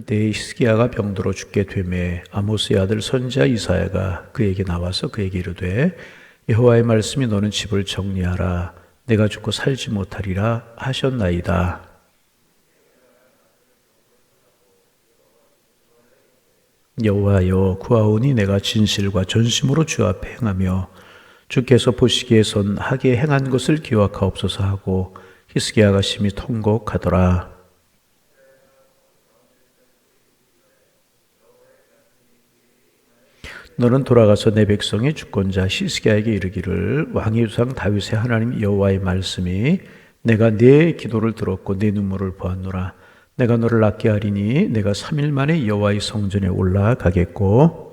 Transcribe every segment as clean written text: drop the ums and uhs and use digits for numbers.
그때 히스기야가 병들어 죽게 되매 아모스의 아들 선지자 이사야가 그에게 나와서 그에게 이르되 여호와의 말씀이 너는 집을 정리하라 내가 죽고 살지 못하리라 하셨나이다. 여호와여 구하오니 내가 진실과 전심으로 주 앞에 행하며 주께서 보시기에 선하게 행한 것을 기억하옵소서 하고 히스기야가 심히 통곡하더라. 너는 돌아가서 내 백성의 주권자 히스기야에게 이르기를 왕의 조상 다윗의 하나님 여호와의 말씀이 내가 네 기도를 들었고 네 눈물을 보았노라. 내가 너를 낫게 하리니 내가 3일 만에 여호와의 성전에 올라가겠고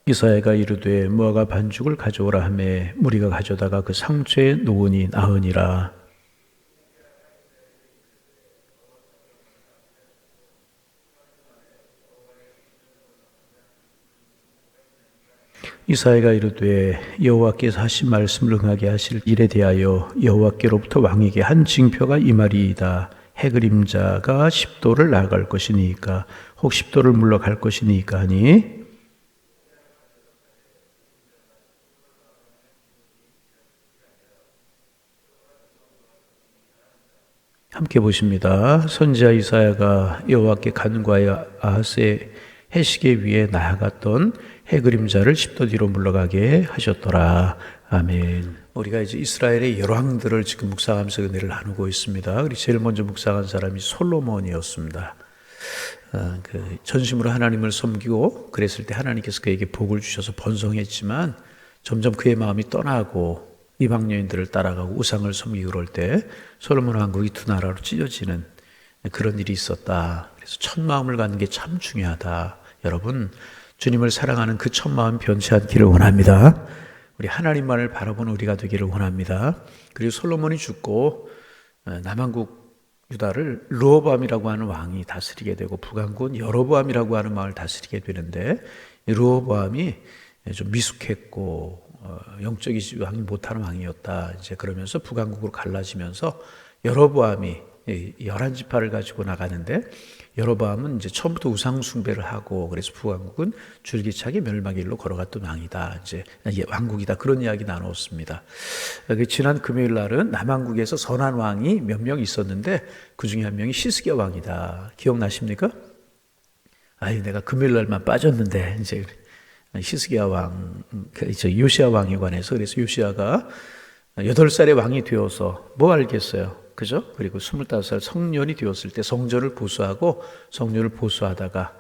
이사야가 이르되 무화과 반죽을 가져오라 하매 무리가 가져다가 그 상처에 놓으니 나으니라. 이사야가 이르되 여호와께서 하신 말씀을 응하게 하실 일에 대하여 여호와께로부터 왕에게 한 징표가 이 말이이다. 해 그림자가 10도를 나아갈 것이니까 혹 10도를 물러갈 것이니까 하니 함께 보십니다. 선지자 이사야가 여호와께 간구하여 아하스의 해시계 위에 나아갔던 해 그림자를 10도 뒤로 물러가게 하셨더라. 아멘. 우리가 이제 이스라엘의 열왕들을 지금 묵상하면서 은혜를 나누고 있습니다. 그리고 제일 먼저 묵상한 사람이 솔로몬이었습니다. 그 전심으로 하나님을 섬기고 그랬을 때 하나님께서 그에게 복을 주셔서 번성했지만 점점 그의 마음이 떠나고 이방 여인들을 따라가고 우상을 섬기고 그럴 때 솔로몬 왕국이 두 나라로 찢어지는 그런 일이 있었다. 그래서 첫 마음을 갖는 게 참 중요하다. 여러분 주님을 사랑하는 그 첫 마음 변치 않기를 원합니다. 우리 하나님만을 바라보는 우리가 되기를 원합니다. 그리고 솔로몬이 죽고 남한국 유다를 르호보암이라고 하는 왕이 다스리게 되고 북한국은 여로보암이라고 하는 왕을 다스리게 되는데 르호보암이 좀 미숙했고 영적이지 못하는 왕이었다. 이제 그러면서 북한국으로 갈라지면서 여로보암이 11지파를 가지고 나가는데 여로보암은 이제 처음부터 우상 숭배를 하고 그래서 북한국은 줄기차게 멸망의 길로 걸어갔던 왕이다. 이제 왕국이다. 그런 이야기 나눴습니다. 지난 금요일 날은 남한국에서 선한 왕이 몇 명 있었는데 그 중에 한 명이 히스기야 왕이다. 기억나십니까? 아유, 내가 금요일 날만 빠졌는데 이제 히스기야 왕, 요시야 왕에 관해서 그래서 요시야가 8살의 왕이 되어서 뭐 알겠어요? 그죠? 그리고 25살 성년이 되었을 때 성전을 보수하고 성전을 보수하다가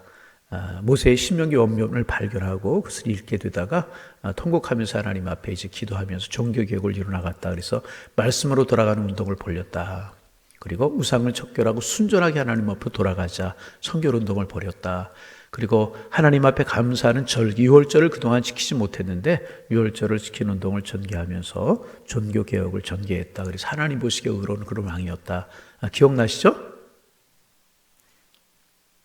모세의 신명기 원문을 발견하고 그것을 읽게 되다가 통곡하면서 하나님 앞에 이제 기도하면서 종교개혁을 이루어나갔다. 그래서 말씀으로 돌아가는 운동을 벌였다. 그리고 우상을 척결하고 순전하게 하나님 앞으로 돌아가자 성결 운동을 벌였다. 그리고 하나님 앞에 감사하는 절기, 유월절을 그동안 지키지 못했는데 유월절을 지키는 운동을 전개하면서 종교개혁을 전개했다. 그래서 하나님 보시기에 의로운 그런 왕이었다. 기억나시죠?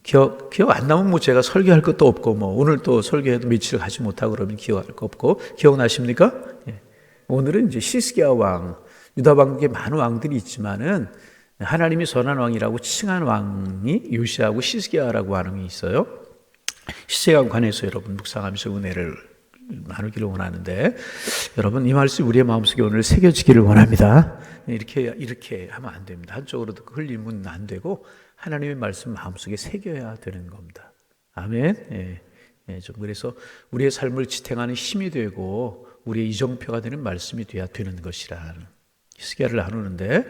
기억 안 나면 뭐 제가 설교할 것도 없고 뭐 오늘 또 설교해도 며칠 가지 못하고 그러면 기억할 거 없고 기억나십니까? 예. 오늘은 이제 히스기야 왕, 유다 왕국에 많은 왕들이 있지만은 하나님이 선한 왕이라고 칭한 왕이 요시아하고 히스기야라고 하는 게 있어요. 시제에 관해서 여러분 묵상하면서 은혜를 나누기를 원하는데 여러분 이 말씀이 우리의 마음속에 오늘 새겨지기를 원합니다. 이렇게 하면 안 됩니다. 한쪽으로 흘리면 안 되고 하나님의 말씀 마음속에 새겨야 되는 겁니다. 아멘. 좀 그래서 우리의 삶을 지탱하는 힘이 되고 우리의 이정표가 되는 말씀이 돼야 되는 것이라는 히스기야를 나누는데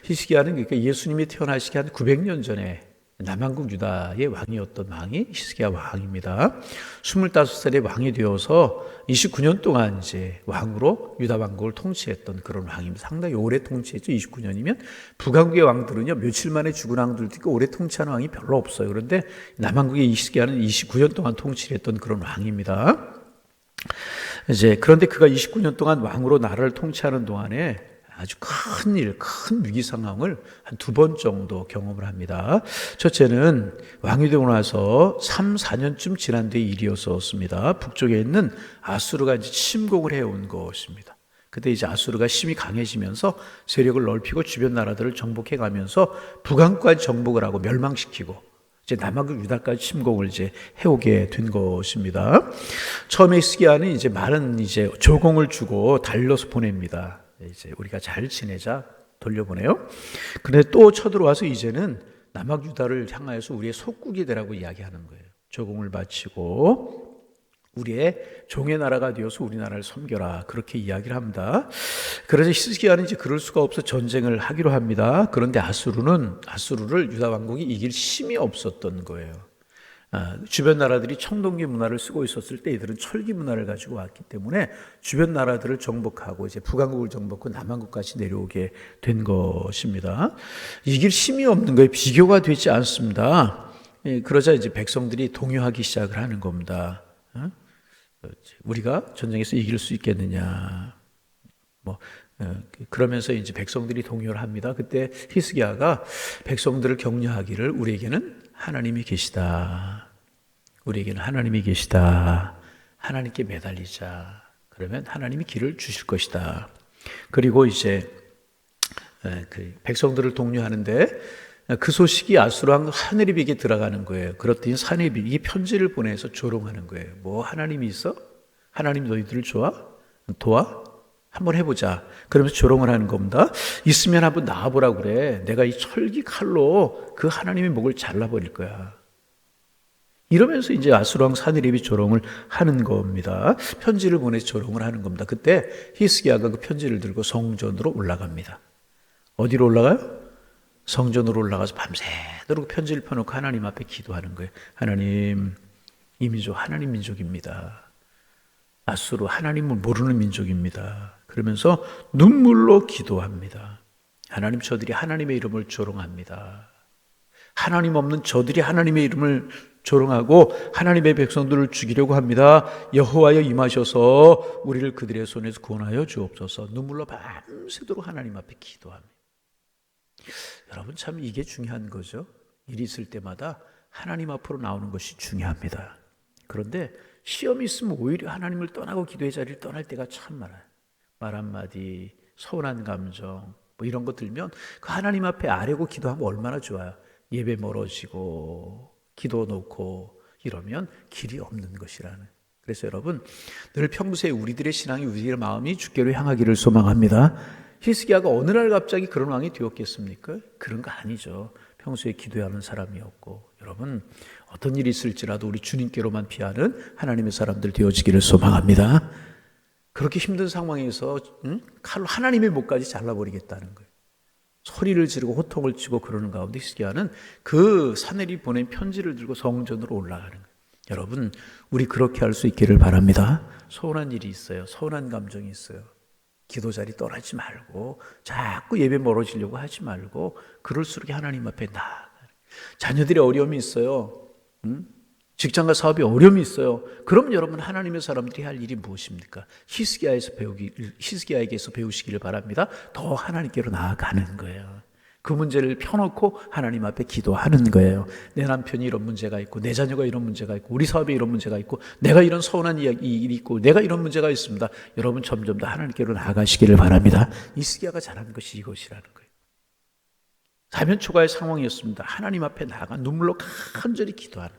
히스기야는 그러니까 예수님이 태어나시기 한 900년 전에 남한국 유다의 왕이었던 왕이 히스기야 왕입니다. 25살의 왕이 되어서 29년 동안 이제 왕으로 유다 왕국을 통치했던 그런 왕입니다. 상당히 오래 통치했죠. 29년이면 북한국의 왕들은요 며칠 만에 죽은 왕들도 있고 오래 통치하는 왕이 별로 없어요. 그런데 남한국의 히스기야는 29년 동안 통치를 했던 그런 왕입니다. 이제 그런데 그가 29년 동안 왕으로 나라를 통치하는 동안에 아주 큰 일, 큰 위기 상황을 한 2번 정도 경험을 합니다. 첫째는 왕이 되고 나서 3, 4년쯤 지난 뒤의 일이었습니다. 북쪽에 있는 아수르가 이제 침공을 해온 것입니다. 그때 이제 아수르가 힘이 강해지면서 세력을 넓히고 주변 나라들을 정복해 가면서 북왕까지 정복을 하고 멸망시키고 이제 남왕국 유다까지 침공을 이제 해오게 된 것입니다. 처음에 히스기야는 이제 많은 이제 조공을 주고 달려서 보냅니다. 이제 우리가 잘 지내자 돌려보내요. 그런데 또 쳐들어와서 이제는 남왕 유다를 향하여서 우리의 속국이 되라고 이야기하는 거예요. 조공을 바치고 우리의 종의 나라가 되어서 우리나라를 섬겨라, 그렇게 이야기를 합니다. 그래서 히스기야는 이제 그럴 수가 없어 전쟁을 하기로 합니다. 그런데 아수르를 유다 왕국이 이길 힘이 없었던 거예요. 주변 나라들이 청동기 문화를 쓰고 있었을 때 이들은 철기 문화를 가지고 왔기 때문에 주변 나라들을 정복하고 이제 북왕국을 정복하고 남왕국까지 내려오게 된 것입니다. 이길 힘이 없는 거예요. 비교가 되지 않습니다. 그러자 이제 백성들이 동요하기 시작을 하는 겁니다. 우리가 전쟁에서 이길 수 있겠느냐. 그러면서 이제 백성들이 동요를 합니다. 그때 히스기야가 백성들을 격려하기를 우리에게는 하나님이 계시다. 우리에게는 하나님이 계시다. 하나님께 매달리자. 그러면 하나님이 길을 주실 것이다. 그리고 이제 그 백성들을 독려하는데 그 소식이 아수르왕 사네립에게 들어가는 거예요. 그랬더니 사네립이 편지를 보내서 조롱하는 거예요. 뭐 하나님이 있어? 하나님 너희들을 도와? 한번 해보자. 그러면서 조롱을 하는 겁니다. 있으면 한번 나와보라고 그래. 내가 이 철기 칼로 그 하나님의 목을 잘라버릴 거야. 이러면서 이제 아수르왕 사네립이 조롱을 하는 겁니다. 편지를 보내서 조롱을 하는 겁니다. 그때 히스기야가 그 편지를 들고 성전으로 올라갑니다. 어디로 올라가요? 성전으로 올라가서 밤새도록 편지를 펴놓고 하나님 앞에 기도하는 거예요. 하나님, 이 민족 하나님 민족입니다. 아수르 하나님을 모르는 민족입니다. 그러면서 눈물로 기도합니다. 하나님, 저들이 하나님의 이름을 조롱합니다. 하나님 없는 저들이 하나님의 이름을 조롱하고 하나님의 백성들을 죽이려고 합니다. 여호와여 임하셔서 우리를 그들의 손에서 구원하여 주옵소서. 눈물로 밤새도록 하나님 앞에 기도합니다. 여러분, 참 이게 중요한 거죠. 일이 있을 때마다 하나님 앞으로 나오는 것이 중요합니다. 그런데 시험이 있으면 오히려 하나님을 떠나고 기도의 자리를 떠날 때가 참 많아요. 말 한마디, 서운한 감정 뭐 이런 거 들면 그 하나님 앞에 아뢰고 기도하면 얼마나 좋아요. 예배 멀어지고 기도 놓고 이러면 길이 없는 것이라는. 그래서 여러분, 늘 평소에 우리들의 신앙이, 우리의 마음이 주께로 향하기를 소망합니다. 히스기야가 어느 날 갑자기 그런 왕이 되었겠습니까? 그런 거 아니죠. 평소에 기도하는 사람이었고. 여러분, 어떤 일이 있을지라도 우리 주님께로만 피하는 하나님의 사람들 되어지기를 소망합니다. 그렇게 힘든 상황에서 칼로 하나님의 목까지 잘라버리겠다는 거예요. 소리를 지르고 호통을 치고 그러는 가운데 히스기야는 그 사내립 보낸 편지를 들고 성전으로 올라가는 거예요. 여러분, 우리 그렇게 할 수 있기를 바랍니다. 서운한 일이 있어요. 서운한 감정이 있어요. 기도 자리 떠나지 말고 자꾸 예배 멀어지려고 하지 말고 그럴수록 하나님 앞에 나아가는. 자녀들이 어려움이 있어요. 직장과 사업에 어려움이 있어요. 그럼 여러분, 하나님의 사람들이 할 일이 무엇입니까? 히스기야에게서 배우시기를 바랍니다. 더 하나님께로 나아가는 거예요. 그 문제를 펴놓고 하나님 앞에 기도하는 거예요. 내 남편이 이런 문제가 있고, 내 자녀가 이런 문제가 있고, 우리 사업에 이런 문제가 있고, 내가 이런 서운한 일이 있고, 내가 이런 문제가 있습니다. 여러분, 점점 더 하나님께로 나아가시기를 바랍니다. 히스기야가 잘하는 것이 이것이라는 거예요. 사면초가의 상황이었습니다. 하나님 앞에 나아가 눈물로 간절히 기도하는.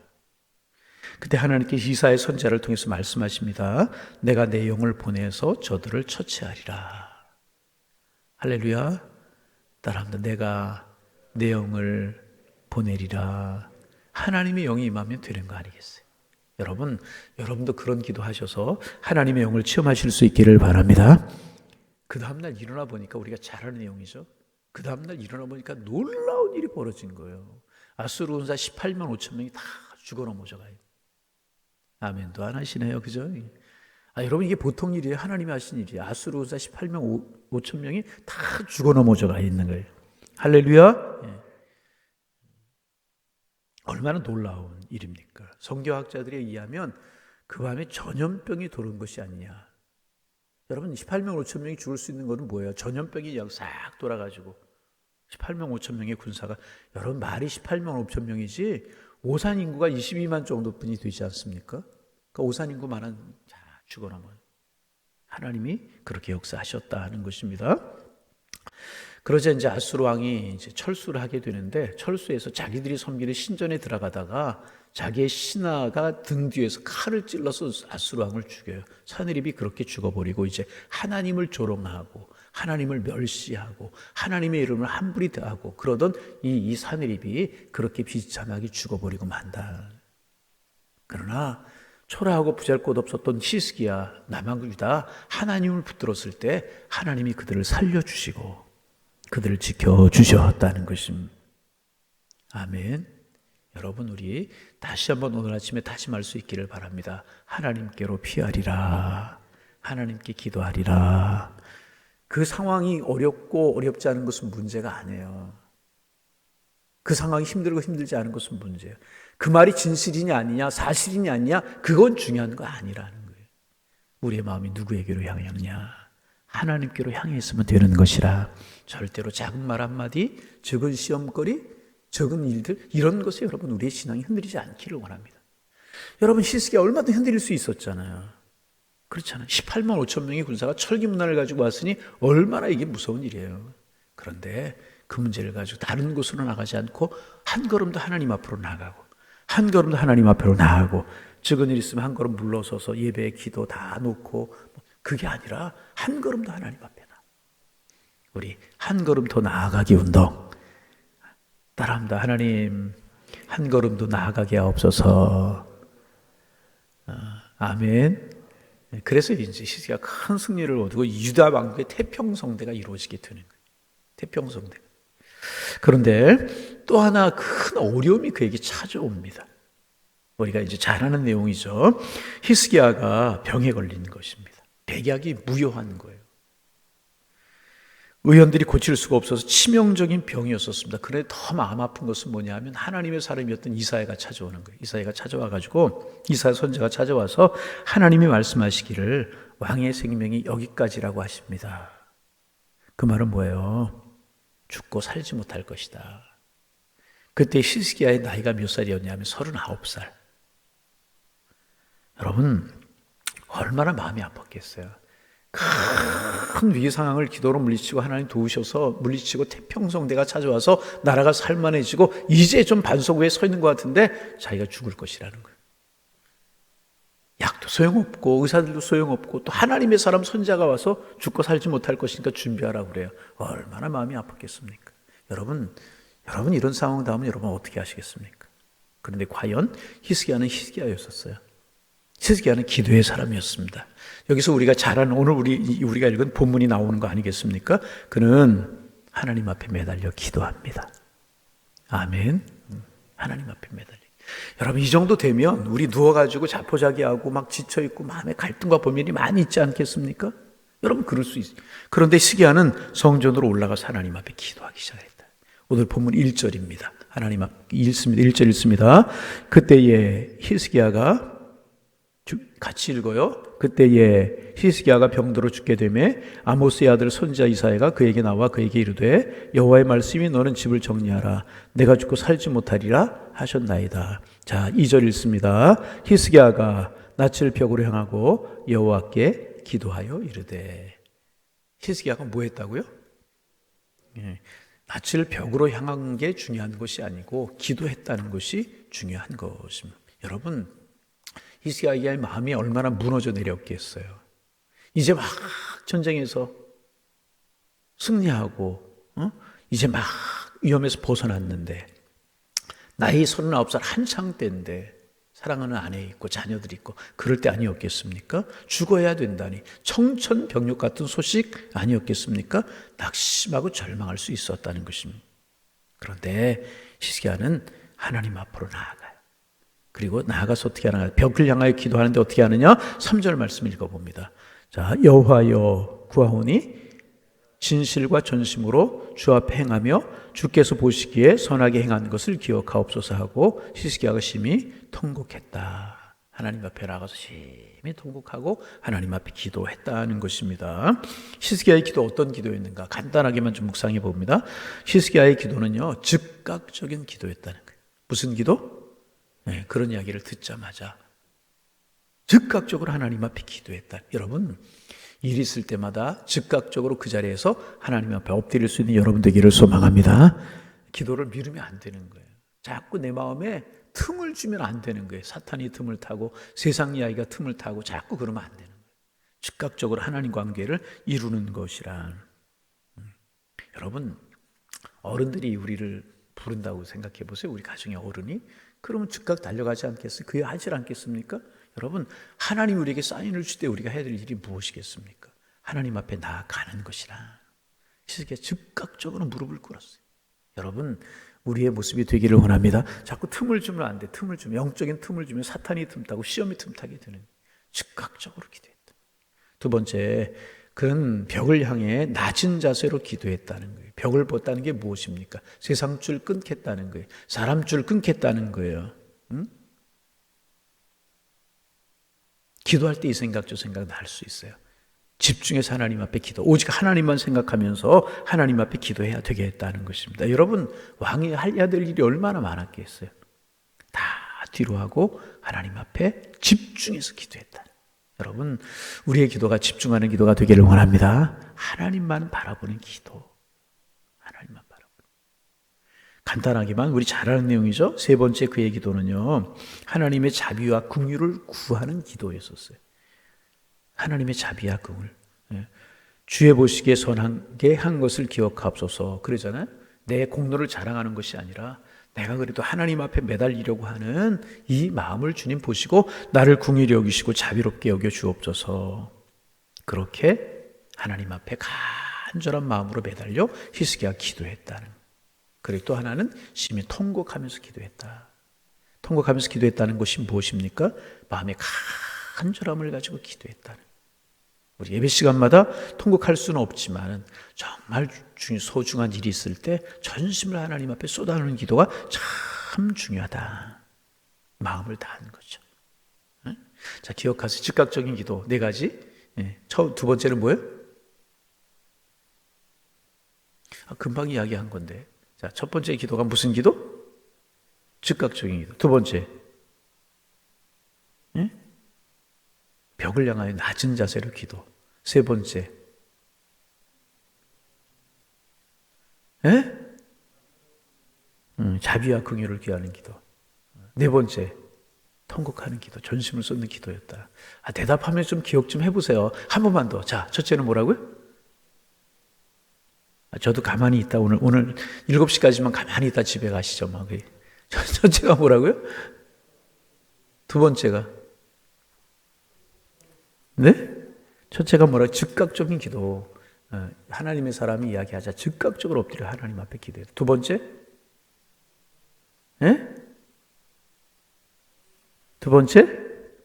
그때 하나님께서 이사야 선지자를 통해서 말씀하십니다. 내가 내 영을 보내서 저들을 처치하리라. 할렐루야. 따라합니다. 내가 내 영을 보내리라. 하나님의 영이 임하면 되는 거 아니겠어요? 여러분, 여러분도 그런 기도하셔서 하나님의 영을 체험하실 수 있기를 바랍니다. 그 다음날 일어나 보니까 우리가 잘 아는 내용이죠. 그 다음날 일어나 보니까 놀라운 일이 벌어진 거예요. 아수르 군사 18만 5천 명이 다 죽어 넘어져가요. 아멘도 안 하시네요. 그죠? 여러분, 이게 보통 일이에요. 하나님이 하신 일이에요. 아수르 군사 18만 5천 명이 다 죽어 넘어져가 있는 거예요. 할렐루야. 예. 얼마나 놀라운 일입니까? 성경학자들에 의하면 그 밤에 전염병이 도는 것이 아니냐. 여러분 18명 5천 명이 죽을 수 있는 거는 뭐예요? 전염병이 약 싹 돌아가지고 18명 5천 명의 군사가, 여러분 말이 18명 5천 명이지 오산 인구가 22만 정도뿐이 되지 않습니까? 그러니까 오산 인구만한 자 죽어나면 하나님이 그렇게 역사하셨다 하는 것입니다. 그러자 이제 아수르 왕이 이제 철수를 하게 되는데, 철수해서 자기들이 섬기는 신전에 들어가다가 자기의 신하가 등 뒤에서 칼을 찔러서 아수르 왕을 죽여요. 사느립이 그렇게 죽어버리고 이제 하나님을 조롱하고 하나님을 멸시하고 하나님의 이름을 함부로 대하고 그러던 이 사느립이 그렇게 비참하게 죽어버리고 만다. 그러나 초라하고 부잘것 없었던 히스기야 남한 유다 하나님을 붙들었을 때 하나님이 그들을 살려주시고 그들을 지켜주셨다는 것입니다. 아멘. 여러분, 우리 다시 한번 오늘 아침에 다짐할 수 있기를 바랍니다. 하나님께로 피하리라. 하나님께 기도하리라. 그 상황이 어렵고 어렵지 않은 것은 문제가 아니에요. 그 상황이 힘들고 힘들지 않은 것은 문제예요. 그 말이 진실이냐 아니냐, 사실이냐 아니냐, 그건 중요한 거 아니라는 거예요. 우리의 마음이 누구에게로 향하느냐, 하나님께로 향해 있으면 되는 것이라. 절대로 작은 말 한마디, 적은 시험거리, 적은 일들, 이런 것에 여러분 우리의 신앙이 흔들리지 않기를 원합니다. 여러분 히스기야 얼마든 흔들릴 수 있었잖아요. 그렇잖아요. 18만 5천 명의 군사가 철기문화를 가지고 왔으니 얼마나 이게 무서운 일이에요. 그런데 그 문제를 가지고 다른 곳으로 나가지 않고 한 걸음 더 하나님 앞으로 나가고 한 걸음 더 하나님 앞으로 나가고, 적은 일 있으면 한 걸음 물러서서 예배 기도 다 놓고, 그게 아니라 한 걸음 더 하나님 앞에 나. 우리 한 걸음 더 나아가기 운동 따라합니다. 하나님 한 걸음 더 나아가게 하옵소서. 아멘. 그래서 이제 히스기야가 큰 승리를 얻고 유다 왕국의 태평성대가 이루어지게 되는 거예요. 태평성대. 그런데 또 하나 큰 어려움이 그에게 찾아옵니다. 우리가 이제 잘 아는 내용이죠. 히스기야가 병에 걸린 것입니다. 백약이 무효한 거예요. 의원들이 고칠 수가 없어서 치명적인 병이었었습니다. 그런데 더 마음 아픈 것은 뭐냐면 하나님의 사람이었던 이사야가 찾아오는 거예요. 이사야가 찾아와가지고, 이사야 선지자가 찾아와서 하나님이 말씀하시기를 왕의 생명이 여기까지라고 하십니다. 그 말은 뭐예요? 죽고 살지 못할 것이다. 그때 히스기야의 나이가 몇 살이었냐면 39살. 여러분 얼마나 마음이 아팠겠어요. 큰 위기 상황을 기도로 물리치고 하나님 도우셔서 물리치고 태평성대가 찾아와서 나라가 살만해지고 이제 좀 반석 위에 서 있는 것 같은데 자기가 죽을 것이라는 거예요. 약도 소용없고 의사들도 소용없고 또 하나님의 사람 선지자가 와서 죽고 살지 못할 것이니까 준비하라고 그래요. 얼마나 마음이 아팠겠습니까? 여러분 이런 상황 다음은 여러분 어떻게 하시겠습니까? 그런데 과연 히스기야는 히스기야였었어요. 히스기야는 기도의 사람이었습니다. 여기서 우리가 잘 아는 오늘 우리가 읽은 본문이 나오는 거 아니겠습니까? 그는 하나님 앞에 매달려 기도합니다. 아멘. 하나님 앞에 매달려. 여러분 이 정도 되면 우리 누워가지고 자포자기하고 막 지쳐있고 마음에 갈등과 고민이 많이 있지 않겠습니까? 여러분 그럴 수 있어요. 그런데 히스기야는 성전으로 올라가서 하나님 앞에 기도하기 시작했다. 오늘 본문 1절입니다. 하나님 앞 읽습니다. 1절 읽습니다. 그때에 히스기야가 같이 읽어요. 그때에 히스기야가 병들어 죽게 되매 아모스의 아들 선지자 이사야가 그에게 나와 그에게 이르되 여호와의 말씀이 너는 집을 정리하라. 내가 죽고 살지 못하리라 하셨나이다. 자, 2절 읽습니다. 히스기야가 낯을 벽으로 향하고 여호와께 기도하여 이르되. 히스기야가 뭐 했다고요? 낯을 벽으로 향한 게 중요한 것이 아니고 기도했다는 것이 중요한 것입니다. 여러분 히스기야의 마음이 얼마나 무너져 내렸겠어요. 이제 막 전쟁에서 승리하고 이제 막 위험에서 벗어났는데 나이 39살 한창 때인데 사랑하는 아내 있고 자녀들이 있고 그럴 때 아니었겠습니까? 죽어야 된다니 청천벽력 같은 소식 아니었겠습니까? 낙심하고 절망할 수 있었다는 것입니다. 그런데 히스기야는 하나님 앞으로 나아가요. 그리고 나아가서 어떻게 하느냐? 벽을 향하여 기도하는데 어떻게 하느냐? 3절 말씀 읽어봅니다. 자, 여호와여 구하오니 진실과 전심으로 주 앞에 행하며 주께서 보시기에 선하게 행한 것을 기억하옵소서 하고 히스기야가 심히 통곡했다 하나님 앞에 나가서 심히 통곡하고 하나님 앞에 기도했다는 것입니다. 히스기야의 기도 어떤 기도였는가? 간단하게만 좀 묵상해 봅니다. 히스기야의 기도는요, 즉각적인 기도였다는 거예요. 무슨 기도? 네, 그런 이야기를 듣자마자 즉각적으로 하나님 앞에 기도했다. 여러분, 일 있을 때마다 즉각적으로 그 자리에서 하나님 앞에 엎드릴 수 있는 여러분 되기를 소망합니다. 기도를 미루면 안 되는 거예요. 자꾸 내 마음에 틈을 주면 안 되는 거예요. 사탄이 틈을 타고 세상 이야기가 틈을 타고 자꾸 그러면 안 되는 거예요. 즉각적으로 하나님 관계를 이루는 것이란. 여러분, 어른들이 우리를 부른다고 생각해 보세요. 우리 가정의 어른이. 그러면 즉각 달려가지 않겠어요? 그게 하지 않겠습니까? 여러분, 하나님 우리에게 사인을 줄 때 우리가 해야 될 일이 무엇이겠습니까? 하나님 앞에 나아가는 것이라. 히스기야 즉각적으로 무릎을 꿇었어요. 여러분, 우리의 모습이 되기를 원합니다. 자꾸 틈을 주면 안 돼. 틈을 주면, 영적인 틈을 주면 사탄이 틈타고 시험이 틈타게 되는, 즉각적으로 기도했다. 두 번째, 그는 벽을 향해 낮은 자세로 기도했다는 거예요. 벽을 벗다는 게 무엇입니까? 세상 줄 끊겠다는 거예요. 사람 줄 끊겠다는 거예요. 응? 기도할 때 이 생각 저 생각 날 수 있어요. 집중해서 하나님 앞에 기도, 오직 하나님만 생각하면서 하나님 앞에 기도해야 되겠다는 것입니다. 여러분, 왕이 해야 될 일이 얼마나 많았겠어요. 다 뒤로 하고 하나님 앞에 집중해서 기도했다. 여러분, 우리의 기도가 집중하는 기도가 되기를 원합니다. 하나님만 바라보는 기도. 하나님만 바라보는. 간단하게만 우리 잘 아는 내용이죠. 세 번째 그의 기도는요, 하나님의 자비와 긍휼을 구하는 기도였었어요. 하나님의 자비와 긍휼. 주의 보시기에 선한 게 한 것을 기억하옵소서. 그러잖아요. 내 공로를 자랑하는 것이 아니라 내가 그래도 하나님 앞에 매달리려고 하는 이 마음을 주님 보시고 나를 긍휼히 여기시고 자비롭게 여겨 주옵소서. 그렇게 하나님 앞에 간절한 마음으로 매달려 히스기야가 기도했다는. 그리고 또 하나는 심히 통곡하면서 기도했다. 통곡하면서 기도했다는 것이 무엇입니까? 마음의 간절함을 가지고 기도했다는. 우리 예배 시간마다 통곡할 수는 없지만 정말 소중한 일이 있을 때 전심을 하나님 앞에 쏟아놓는 기도가 참 중요하다. 마음을 다하는 거죠. 자, 기억하세요. 즉각적인 기도 네 가지. 두 번째는 뭐예요? 금방 이야기한 건데. 자, 첫 번째 기도가 무슨 기도? 즉각적인 기도. 두 번째, 벽을 향하여 낮은 자세로 기도. 세 번째, 자비와 긍휼을 구하는 기도. 네 번째, 통곡하는 기도, 전심을 쏟는 기도였다. 대답하면 좀 기억 좀 해보세요. 한 번만 더. 자, 첫째는 뭐라고요? 저도 가만히 있다. 오늘 7시까지만 가만히 있다 집에 가시죠. 막. 첫째가 뭐라고요? 두 번째가? 네? 첫째가 뭐라? 즉각적인 기도. 하나님의 사람이 이야기하자. 즉각적으로 엎드려 하나님 앞에 기도해요. 두 번째? 두 번째?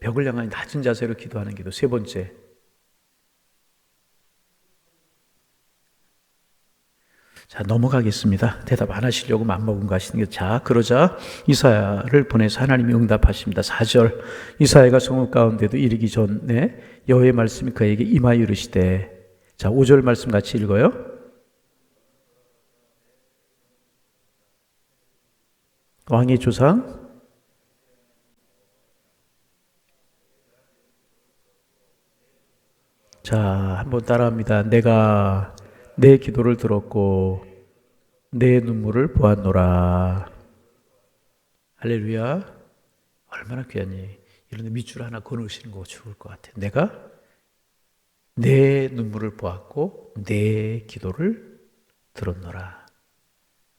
벽을 향하여 낮은 자세로 기도하는 기도. 세 번째? 자, 넘어가겠습니다. 대답 안 하시려고 맘먹은 거 하시는 게. 자, 그러자 이사야를 보내서 하나님이 응답하십니다. 4절. 이사야가 성읍 가운데도 이르기 전에 여호와의 말씀이 그에게 임하여 이르시되. 자, 5절 말씀 같이 읽어요. 왕의 조상 자, 한번 따라합니다. 내가 내 기도를 들었고 내 눈물을 보았노라. 할렐루야. 얼마나 귀하니. 이런데 밑줄 하나 그어놓으시는 거 좋을 것 같아요. 내가 내 눈물을 보았고 내 기도를 들었노라.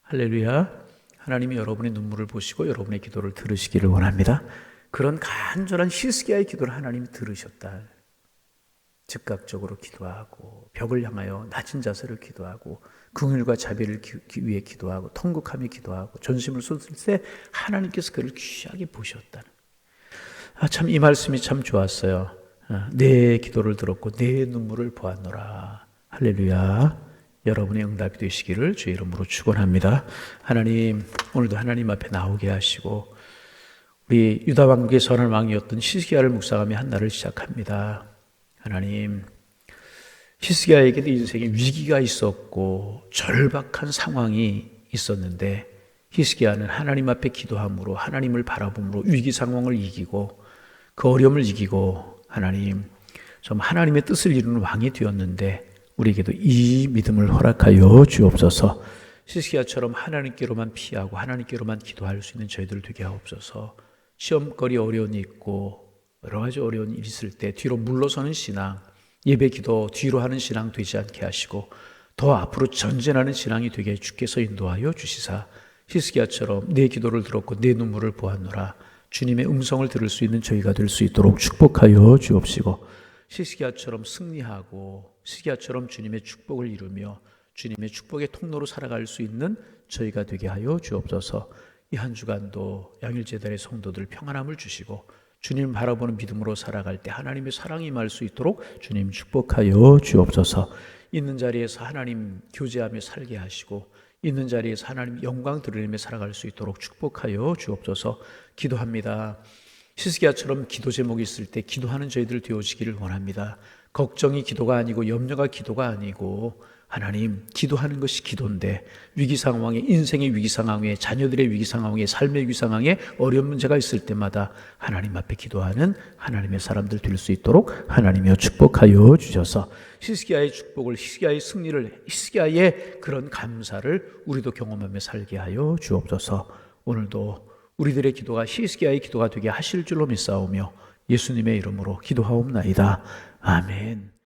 할렐루야. 하나님이 여러분의 눈물을 보시고 여러분의 기도를 들으시기를 원합니다. 그런 간절한 히스기야의 기도를 하나님이 들으셨다. 즉각적으로 기도하고 벽을 향하여 낮은 자세로 기도하고 긍휼과 자비를 위해 기도하고 통곡하며 기도하고 전심을 쏟을 때 하나님께서 그를 귀하게 보셨다는. 참 이 말씀이 참 좋았어요. 내 기도를 들었고 내 눈물을 보았노라. 할렐루야. 여러분의 응답이 되시기를 주의 이름으로 축원합니다. 하나님, 오늘도 하나님 앞에 나오게 하시고 우리 유다 왕국의 선한 왕이었던 히스기야를 묵상하며 한 날을 시작합니다. 하나님, 히스기야에게도 인생에 위기가 있었고 절박한 상황이 있었는데 히스기야는 하나님 앞에 기도함으로 하나님을 바라봄으로 위기 상황을 이기고 그 어려움을 이기고 하나님, 좀 하나님의 뜻을 이루는 왕이 되었는데 우리에게도 이 믿음을 허락하여 주옵소서. 히스기야처럼 하나님께로만 피하고 하나님께로만 기도할 수 있는 저희들 되게 하옵소서. 시험거리 어려움이 있고 여러 가지 어려운 일이 있을 때 뒤로 물러서는 신앙, 예배 기도 뒤로 하는 신앙 되지 않게 하시고 더 앞으로 전진하는 신앙이 되게 주께서 인도하여 주시사 히스기야처럼 내 기도를 들었고 내 눈물을 보았노라 주님의 음성을 들을 수 있는 저희가 될 수 있도록 축복하여 주옵시고 히스기야처럼 승리하고 히스기야처럼 주님의 축복을 이루며 주님의 축복의 통로로 살아갈 수 있는 저희가 되게 하여 주옵소서. 이 한 주간도 양일재단의 성도들 평안함을 주시고 주님 바라보는 믿음으로 살아갈 때 하나님의 사랑이 임할 수 있도록 주님 축복하여 주옵소서. 있는 자리에서 하나님 교제하며 살게 하시고 있는 자리에서 하나님 영광 드러내며 살아갈 수 있도록 축복하여 주옵소서. 기도합니다. 히스기야처럼 기도 제목이 있을 때 기도하는 저희들 되어지기를 원합니다. 걱정이 기도가 아니고 염려가 기도가 아니고 하나님, 기도하는 것이 기도인데 위기 상황에, 인생의 위기 상황에, 자녀들의 위기 상황에, 삶의 위기 상황에 어려운 문제가 있을 때마다 하나님 앞에 기도하는 하나님의 사람들 될 수 있도록 하나님이여 축복하여 주셔서 히스기야의 축복을, 히스기야의 승리를, 히스기야의 그런 감사를 우리도 경험하며 살게 하여 주옵소서. 오늘도 우리들의 기도가 히스기야의 기도가 되게 하실 줄로 믿사오며 예수님의 이름으로 기도하옵나이다. 아멘.